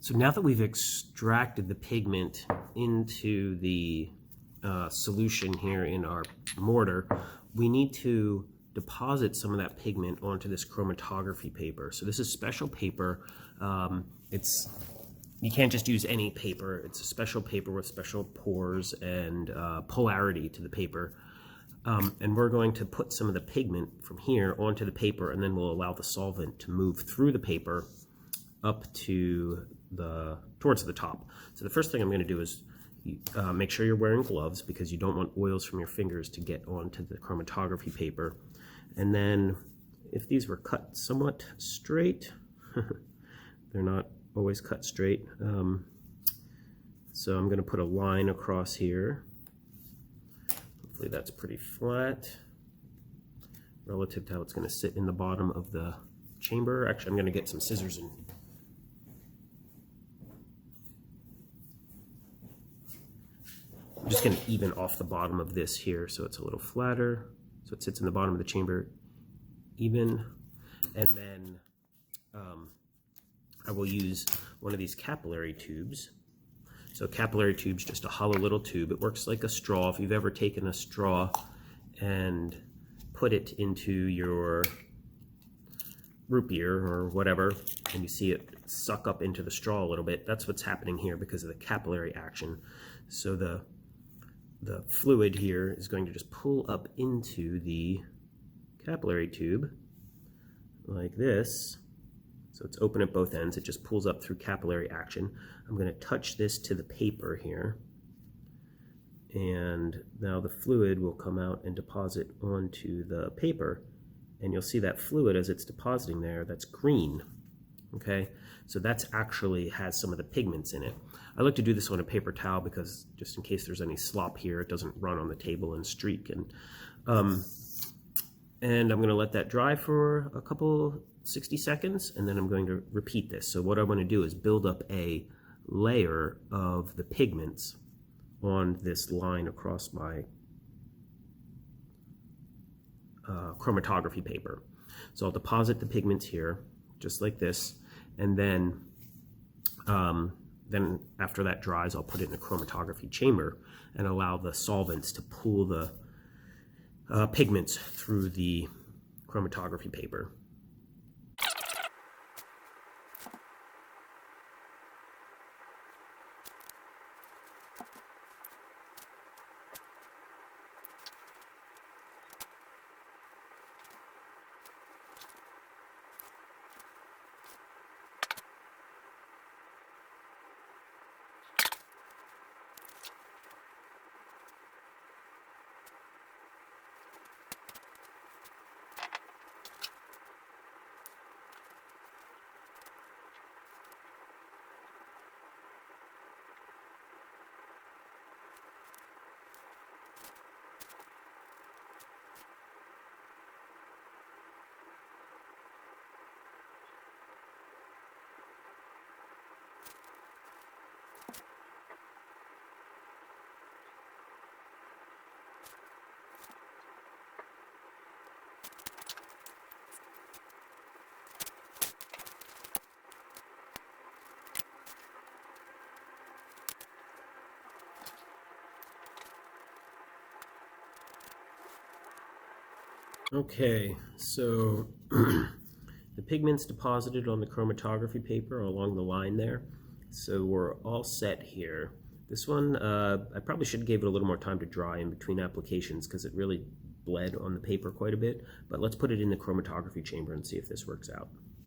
So now that we've extracted the pigment into the solution here in our mortar, we need to deposit some of that pigment onto this chromatography paper. So this is special paper. You can't just use any paper. It's a special paper with special pores and polarity to the paper. And we're going to put some of the pigment from here onto the paper, and then we'll allow the solvent to move through the paper up to towards the top. So the first thing I'm going to do is make sure you're wearing gloves, because you don't want oils from your fingers to get onto the chromatography paper. And then if these were cut somewhat straight, they're not always cut straight. So I'm going to put a line across here. Hopefully that's pretty flat relative to how it's going to sit in the bottom of the chamber. Actually, I'm going to get some scissors and I'm just going to even off the bottom of this here so it's a little flatter, so it sits in the bottom of the chamber even. And then I will use one of these capillary tubes. So capillary tube's just a hollow little tube. It works like a straw. If you've ever taken a straw and put it into your root beer or whatever, and you see it suck up into the straw a little bit, that's what's happening here because of the capillary action. So the fluid here is going to just pull up into the capillary tube like this. So it's open at both ends. It just pulls up through capillary action. I'm going to touch this to the paper here. And now the fluid will come out and deposit onto the paper. And you'll see that fluid as it's depositing there, that's green. Okay, so that's actually has some of the pigments in it. I like to do this on a paper towel because just in case there's any slop here, it doesn't run on the table and streak. And I'm going to let that dry for a couple 60 seconds, and then I'm going to repeat this. So what I want to do is build up a layer of the pigments on this line across my chromatography paper. So I'll deposit the pigments here just like this, and then after that dries, I'll put it in a chromatography chamber and allow the solvents to pull the pigments through the chromatography paper. Okay, so the pigment's deposited on the chromatography paper along the line there. So we're all set here. This one, I probably should have gave it a little more time to dry in between applications because it really bled on the paper quite a bit. But let's put it in the chromatography chamber and see if this works out.